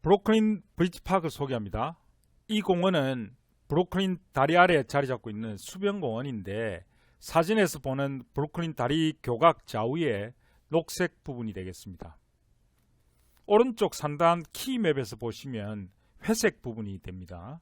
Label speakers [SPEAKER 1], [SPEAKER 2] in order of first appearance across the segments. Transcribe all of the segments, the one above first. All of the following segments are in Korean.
[SPEAKER 1] 브루클린 브리지 파크를 소개합니다. 이 공원은 브루클린 다리 아래에 자리 잡고 있는 수변공원인데 사진에서 보는 브루클린 다리 교각 좌우의 녹색 부분이 되겠습니다. 오른쪽 상단 키맵에서 보시면 회색 부분이 됩니다.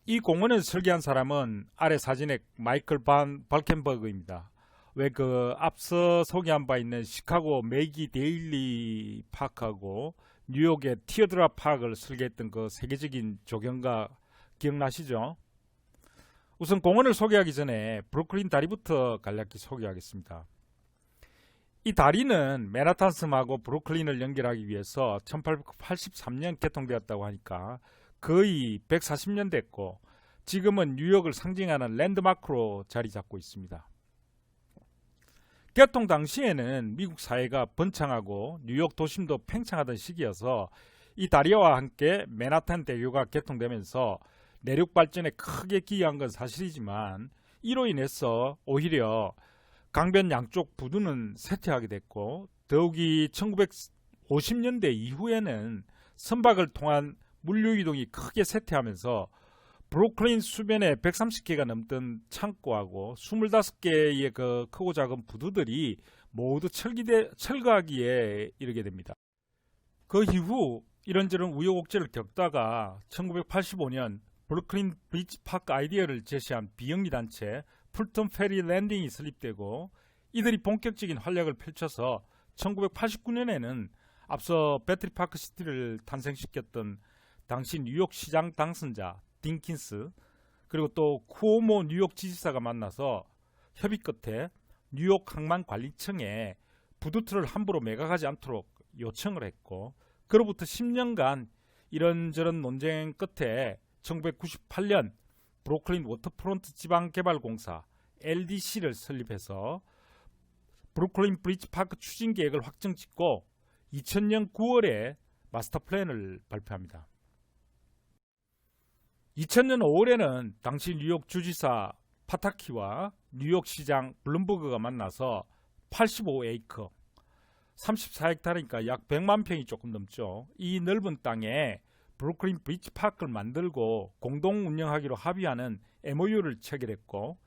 [SPEAKER 1] 이 공원을 설계한 사람은 아래 사진의 마이클 반 발켄버그입니다. 왜 앞서 소개한 바 있는 시카고 메기 데일리 파크하고 뉴욕의 티어드랍 파크를 설계했던 그 세계적인 조경가 기억나시죠? 우선 공원을 소개하기 전에 브루클린 다리부터 간략히 소개하겠습니다. 이 다리는 맨하탄 섬하고 브루클린을 연결하기 위해서 1883년 개통되었다고 하니까 거의 140년 됐고 지금은 뉴욕을 상징하는 랜드마크로 자리 잡고 있습니다. 개통 당시에는 미국 사회가 번창하고 뉴욕 도심도 팽창하던 시기여서 이 다리와 함께 맨하탄 대교가 개통되면서 내륙 발전에 크게 기여한 건 사실이지만 이로 인해서 오히려 강변 양쪽 부두는 쇠퇴하게 됐고 더욱이 1950년대 이후에는 선박을 통한 물류 이동이 크게 쇠퇴하면서 브루클린 수변에 130개가 넘던 창고하고 25개의 그 크고 작은 부두들이 모두 철거하기에 이르게 됩니다. 그 이후 이런저런 우여곡절을 겪다가 1985년 브루클린 브리지 파크 아이디어를 제시한 비영리 단체 풀턴 페리 랜딩이 설립되고 이들이 본격적인 활약을 펼쳐서 1989년에는 앞서 배터리파크 시티를 탄생시켰던 당시 뉴욕 시장 당선자 딩킨스 그리고 또 쿠오모 뉴욕 지지사가 만나서 협의 끝에 뉴욕 항만관리청에 부두틀을 함부로 매각하지 않도록 요청을 했고 그로부터 10년간 이런저런 논쟁 끝에 1998년 브루클린 워터프론트 지방개발공사 LDC를 설립해서 브루클린 브리지 파크 추진 계획을 확정짓고 2000년 9월에 마스터 플랜을 발표합니다. 2000년 5월에는 당시 뉴욕 주지사 파타키와 뉴욕 시장 블룸버그가 만나서 85에이커 34헥타르니까 약 100만 평이 조금 넘죠. 이 넓은 땅에 브루클린 브리지 파크를 만들고 공동 운영하기로 합의하는 MOU를 체결했고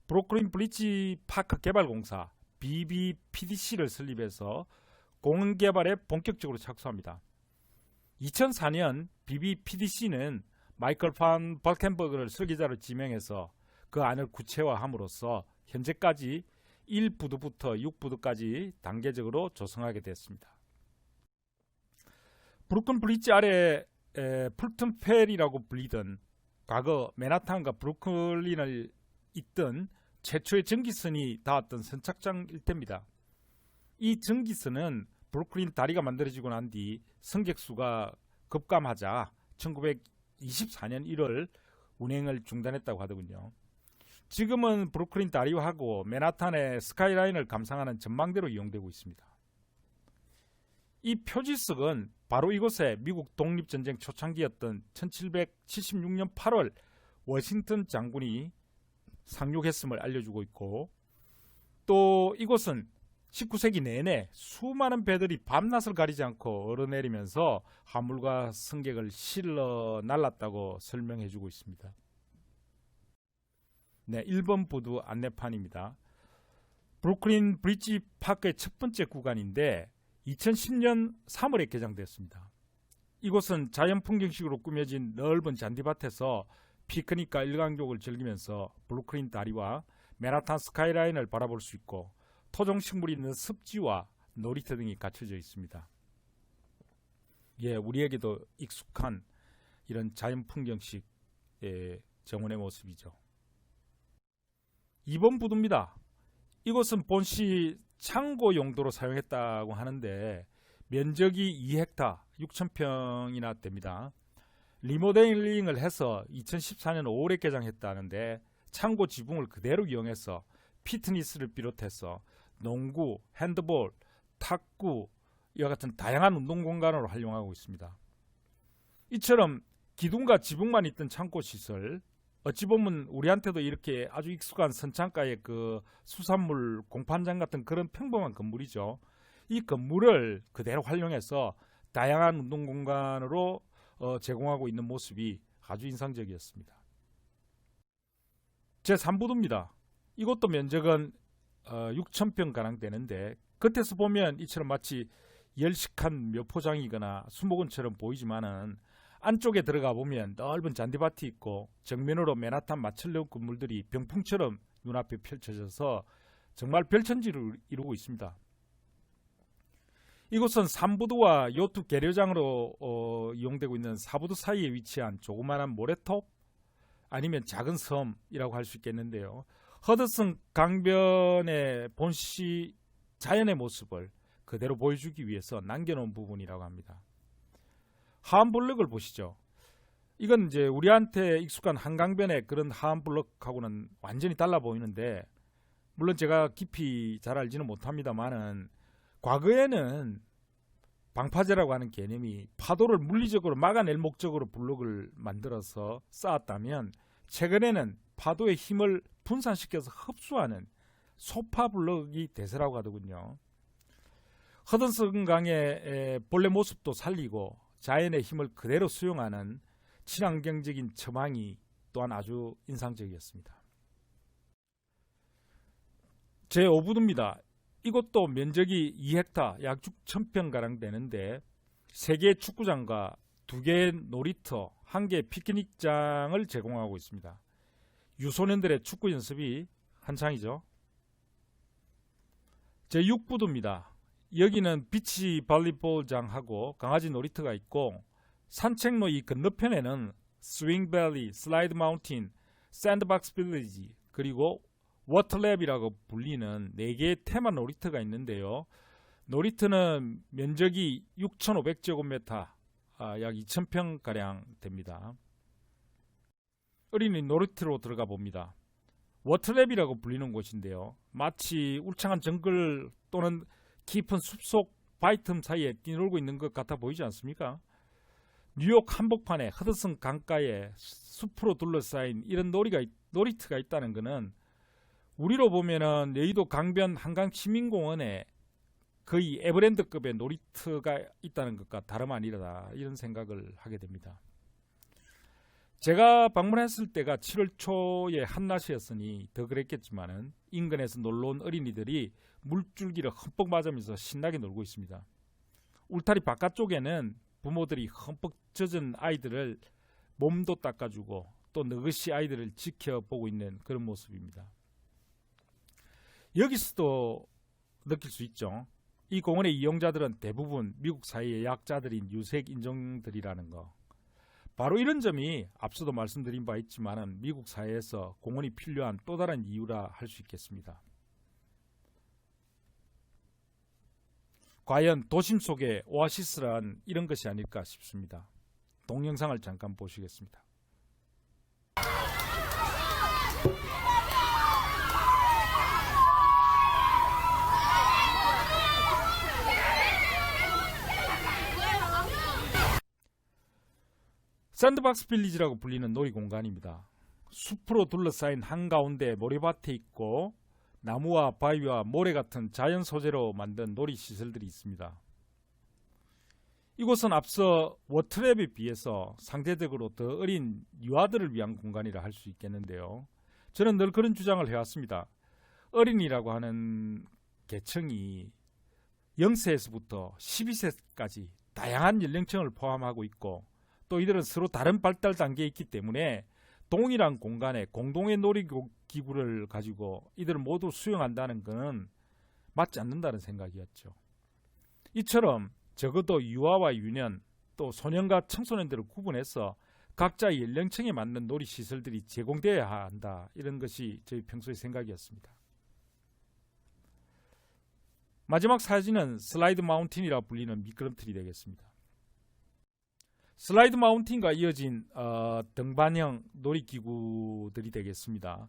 [SPEAKER 1] 브루클린 브리지 파크 개발공사 BBPDC를 설립해서 공원 개발에 본격적으로 착수합니다. 2004년 BBPDC는 마이클 반 발켄버그를 설계자로 지명해서 그 안을 구체화함으로써 현재까지 1부두부터 6부두까지 단계적으로 조성하게 됐습니다. 브루클린 브리지 아래 풀턴 페리라고 불리던 과거 맨하탄과 브루클린을 잇던 최초의 전기선이 닿았던 선착장 일대입니다. 이 전기선은 브루클린 다리가 만들어지고 난 뒤 승객수가 급감하자 1924년 1월 운행을 중단했다고 하더군요. 지금은 브루클린 다리하고 맨하탄의 스카이라인을 감상하는 전망대로 이용되고 있습니다. 이 표지석은 바로 이곳에 미국 독립전쟁 초창기였던 1776년 8월 워싱턴 장군이 상륙했음을 알려주고 있고 또 이곳은 19세기 내내 수많은 배들이 밤낮을 가리지 않고 얼어내리면서 화물과 승객을 실러 날랐다고 설명해주고 있습니다. 네, 1번 부두 안내판입니다. 브루클린 브리지 파크의 첫 번째 구간인데 2010년 3월에 개장됐습니다. 이곳은 자연풍경식으로 꾸며진 넓은 잔디밭에서 피크닉과 일광욕을 즐기면서 브루클린 다리와 맨하탄 스카이라인을 바라볼 수 있고 토종식물이 있는 습지와 놀이터 등이 갖춰져 있습니다. 예, 우리에게도 익숙한 이런 자연풍경식 정원의 모습이죠. 2번 부두입니다. 이곳은 본시 창고 용도로 사용했다고 하는데 면적이 2헥타 6,000평이나 됩니다. 리모델링을 해서 2014년 5월에 개장했다는데 창고 지붕을 그대로 이용해서 피트니스를 비롯해서 농구, 핸드볼, 탁구 이와 같은 다양한 운동 공간으로 활용하고 있습니다. 이처럼 기둥과 지붕만 있던 창고 시설 어찌 보면 우리한테도 이렇게 아주 익숙한 선창가의 그 수산물 공판장 같은 그런 평범한 건물이죠. 이 건물을 그대로 활용해서 다양한 운동 공간으로 제공하고 있는 모습이 아주 인상적이었습니다. 제3부두입니다. 이것도 면적은 6,000평 가량 되는데 겉에서 보면 이처럼 마치 열식한 묘포장이거나 수목원처럼 보이지만은 안쪽에 들어가 보면 넓은 잔디밭이 있고 정면으로 맨하탄 마철령 건물들이 병풍처럼 눈앞에 펼쳐져서 정말 별천지를 이루고 있습니다. 이곳은 3부두와 요트 계려장으로 이용되고 있는 4부두 사이에 위치한 조그마한 모래톱 아니면 작은 섬이라고 할 수 있겠는데요. 허드슨 강변의 본시 자연의 모습을 그대로 보여주기 위해서 남겨놓은 부분이라고 합니다. 하암블럭을 보시죠. 이건 이제 우리한테 익숙한 한강변의 그런 하암블럭하고는 완전히 달라 보이는데, 물론 제가 깊이 잘 알지는 못합니다만은 과거에는 방파제라고 하는 개념이 파도를 물리적으로 막아낼 목적으로 블럭을 만들어서 쌓았다면, 최근에는 파도의 힘을 분산시켜서 흡수하는 소파 블럭이 대세라고 하더군요. 허든슨 강의 본래 모습도 살리고 자연의 힘을 그대로 수용하는 친환경적인 처방이 또한 아주 인상적이었습니다. 제5부두입니다. 이것도 면적이 2헥타 약 6,000평가량 되는데 3개의 축구장과 2개의 놀이터, 1개의 피크닉장을 제공하고 있습니다. 유소년들의 축구 연습이 한창이죠. 제6부두입니다. 여기는 비치 발리볼장하고 강아지 놀이터가 있고 산책로 이 건너편에는 스윙밸리, 슬라이드 마운틴, 샌드박스 빌리지 그리고 워터랩이라고 불리는 4개의 테마 놀이터가 있는데요. 놀이터는 면적이 6,500제곱미터, 약 2,000평가량 됩니다. 어린이 놀이터로 들어가 봅니다. 워터랩이라고 불리는 곳인데요. 마치 울창한 정글 또는 깊은 숲속 바위 틈 사이에 뛰놀고 있는 것 같아 보이지 않습니까? 뉴욕 한복판에 허드슨 강가에 숲으로 둘러싸인 이런 놀이터가 있다는 것은 우리로 보면은 여의도 강변 한강시민공원에 거의 에버랜드급의 놀이터가 있다는 것과 다름 아니라 이런 생각을 하게 됩니다. 제가 방문했을 때가 7월 초의 한낮이었으니 더 그랬겠지만은 인근에서 놀러온 어린이들이 물줄기를 흠뻑 맞으면서 신나게 놀고 있습니다. 울타리 바깥쪽에는 부모들이 흠뻑 젖은 아이들을 몸도 닦아주고 또 느긋이 아이들을 지켜보고 있는 그런 모습입니다. 여기서도 느낄 수 있죠. 이 공원의 이용자들은 대부분 미국 사회의 약자들인 유색 인종들이라는 거. 바로 이런 점이 앞서도 말씀드린 바 있지만 미국 사회에서 공원이 필요한 또 다른 이유라 할 수 있겠습니다. 과연 도심 속의 오아시스란 이런 것이 아닐까 싶습니다. 동영상을 잠깐 보시겠습니다. 샌드박스 빌리지라고 불리는 놀이공간입니다. 숲으로 둘러싸인 한가운데 모래밭에 있고 나무와 바위와 모래 같은 자연 소재로 만든 놀이시설들이 있습니다. 이곳은 앞서 워터랩에 비해서 상대적으로 더 어린 유아들을 위한 공간이라 할 수 있겠는데요. 저는 늘 그런 주장을 해왔습니다. 어린이라고 하는 계층이 0세에서부터 12세까지 다양한 연령층을 포함하고 있고 또 이들은 서로 다른 발달 단계에 있기 때문에 동일한 공간에 공동의 놀이기구를 가지고 이들을 모두 수용한다는 것은 맞지 않는다는 생각이었죠. 이처럼 적어도 유아와 유년 또 소년과 청소년들을 구분해서 각자의 연령층에 맞는 놀이시설들이 제공되어야 한다. 이런 것이 저희 평소의 생각이었습니다. 마지막 사진은 슬라이드 마운틴이라 불리는 미끄럼틀이 되겠습니다. 슬라이드 마운틴과 이어진 등반형 놀이기구들이 되겠습니다.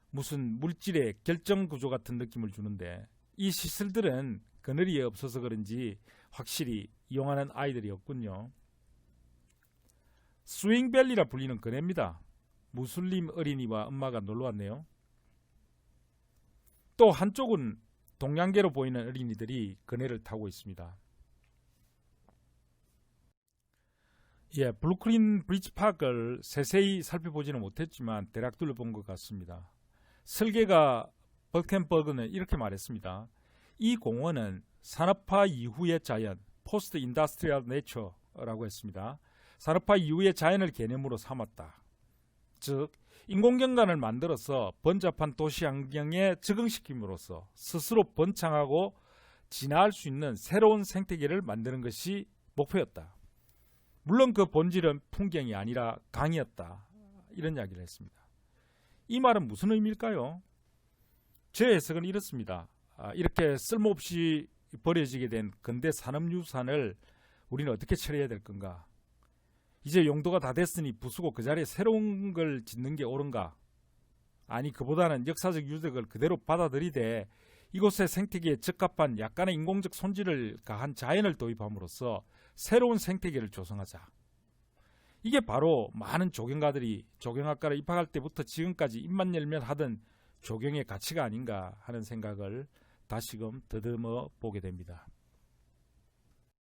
[SPEAKER 1] 무슨 물질의 결정구조 같은 느낌을 주는데 이 시설들은 그늘이 없어서 그런지 확실히 이용하는 아이들이 없군요. 스윙밸리라 불리는 그네입니다. 무슬림 어린이와 엄마가 놀러왔네요. 또 한쪽은 동양계로 보이는 어린이들이 그네를 타고 있습니다. 예, 브루클린 브리지 파크를 세세히 살펴보지는 못했지만 대략 둘러본 것 같습니다. 설계가 벌켄버그는 이렇게 말했습니다. 이 공원은 산업화 이후의 자연, 포스트 인더스트리얼 네처라고 했습니다. 산업화 이후의 자연을 개념으로 삼았다. 즉, 인공경관을 만들어서 번잡한 도시 환경에 적응시킴으로써 스스로 번창하고 진화할 수 있는 새로운 생태계를 만드는 것이 목표였다. 물론 그 본질은 풍경이 아니라 강이었다. 이런 이야기를 했습니다. 이 말은 무슨 의미일까요? 제 해석은 이렇습니다. 이렇게 쓸모없이 버려지게 된 근대 산업유산을 우리는 어떻게 처리해야 될 건가? 이제 용도가 다 됐으니 부수고 그 자리에 새로운 걸 짓는 게 옳은가? 아니, 그보다는 역사적 유적을 그대로 받아들이되 이곳의 생태계에 적합한 약간의 인공적 손질을 가한 자연을 도입함으로써 새로운 생태계를 조성하자. 이게 바로 많은 조경가들이 조경학과를 입학할 때부터 지금까지 입만 열면 하던 조경의 가치가 아닌가 하는 생각을 다시금 더듬어 보게 됩니다.